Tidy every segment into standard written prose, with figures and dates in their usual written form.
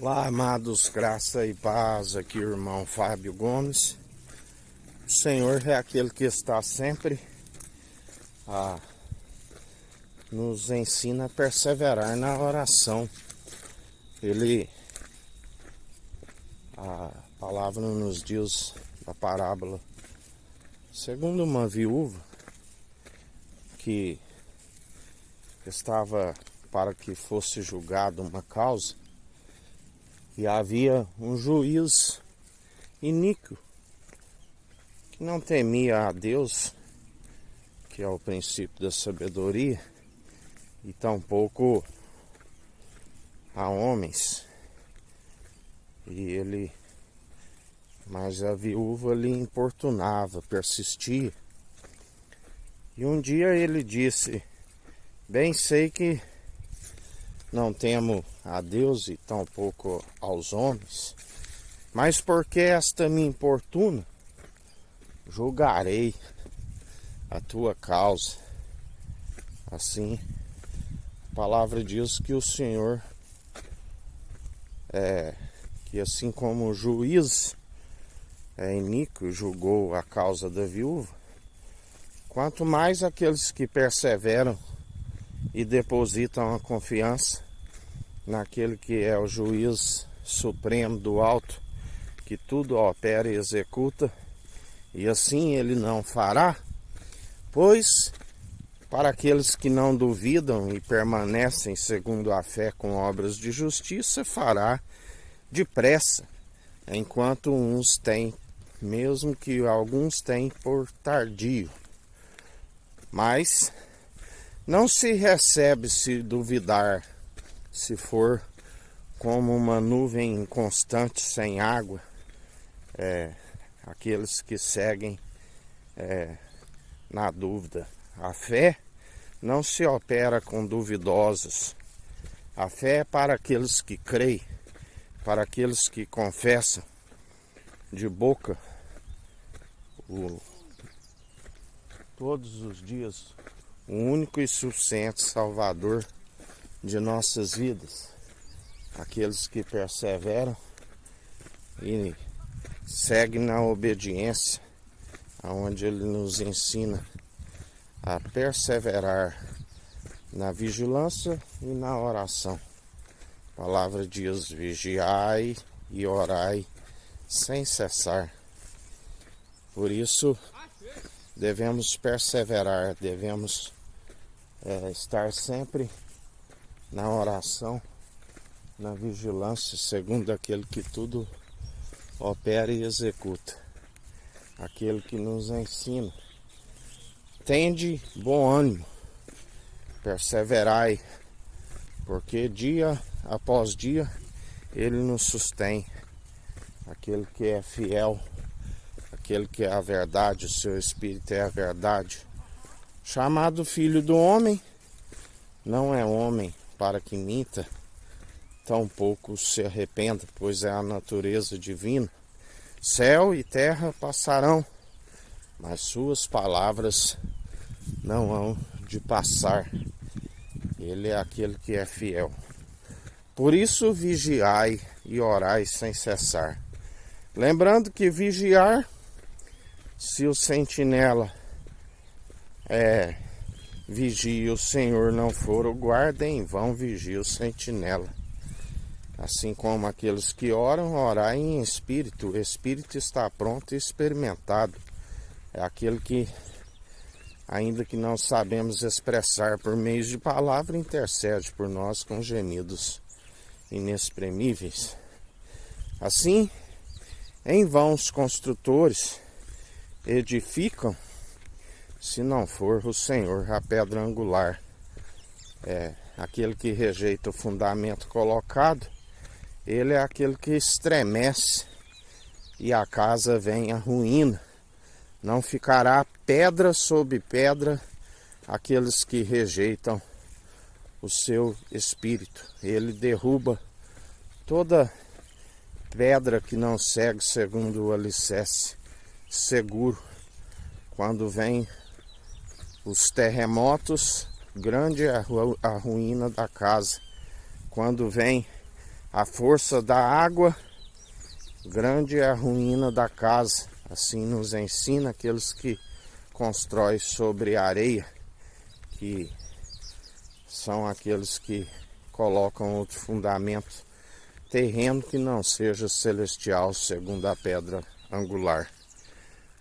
Olá, amados, graça e paz, aqui o irmão Fábio Gomes. O Senhor é aquele que está sempre a nos ensina a perseverar na oração. A palavra nos diz a parábola, segundo uma viúva que estava para que fosse julgada uma causa, e havia um juiz iníquo que não temia a Deus, que é o princípio da sabedoria, e tampouco a homens. Mas a viúva lhe importunava, persistia. E um dia ele disse: bem sei que não temo a Deus e tampouco aos homens, mas porque esta me importuna, julgarei a tua causa. Assim, a palavra diz que o Senhor, que assim como o juiz iníquo julgou a causa da viúva, quanto mais aqueles que perseveram e depositam a confiança naquele que é o juiz supremo do alto, que tudo opera e executa, e assim ele não fará, pois para aqueles que não duvidam e permanecem segundo a fé com obras de justiça, fará depressa, enquanto uns têm, mesmo que alguns têm por tardio. Mas não se recebe se duvidar, se for como uma nuvem inconstante sem água, aqueles que seguem na dúvida. A fé não se opera com duvidosos. A fé é para aqueles que creem, para aqueles que confessam de boca todos os dias o único e suficiente Salvador de nossas vidas. Aqueles que perseveram e seguem na obediência, aonde Ele nos ensina a perseverar na vigilância e na oração. A palavra diz: vigiai e orai sem cessar. Por isso, devemos perseverar, devemos estar sempre na oração, na vigilância, segundo aquele que tudo opera e executa, aquele que nos ensina. Tende bom ânimo, perseverai, porque dia após dia Ele nos sustém. Aquele que é fiel, aquele que é a verdade, o seu Espírito é a verdade. Chamado Filho do Homem, não é homem para que minta, tampouco se arrependa, pois é a natureza divina. Céu e terra passarão, mas suas palavras não hão de passar. Ele é aquele que é fiel. Por isso vigiai e orai sem cessar. Lembrando que vigiar, se o sentinela vigia e o Senhor não for o guarda, em vão vigia o sentinela. Assim como aqueles que oram, orai em espírito. O espírito está pronto e experimentado. É aquele que, ainda que não sabemos expressar por meio de palavra, intercede por nós com gemidos inexprimíveis. Assim, em vão os construtores edificam, se não for o Senhor a pedra angular. Aquele que rejeita o fundamento colocado, ele é aquele que estremece e a casa vem à ruína. Não ficará pedra sobre pedra aqueles que rejeitam o seu espírito. Ele derruba toda pedra que não segue segundo o alicerce seguro. Quando vem os terremotos, grande é a ruína da casa. Quando vem A força da água, grande é a ruína da casa. Assim nos ensina aqueles que constroem sobre a areia, que são aqueles que colocam outro fundamento terreno que não seja celestial, segundo a pedra angular.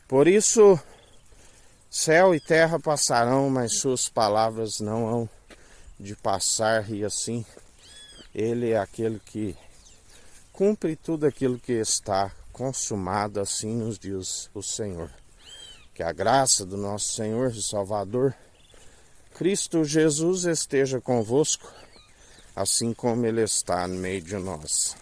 Por isso, céu e terra passarão, mas suas palavras não hão de passar, e assim, ele é aquele que cumpre tudo aquilo que está consumado, assim nos diz o Senhor. Que a graça do nosso Senhor e Salvador, Cristo Jesus, esteja convosco, assim como Ele está no meio de nós.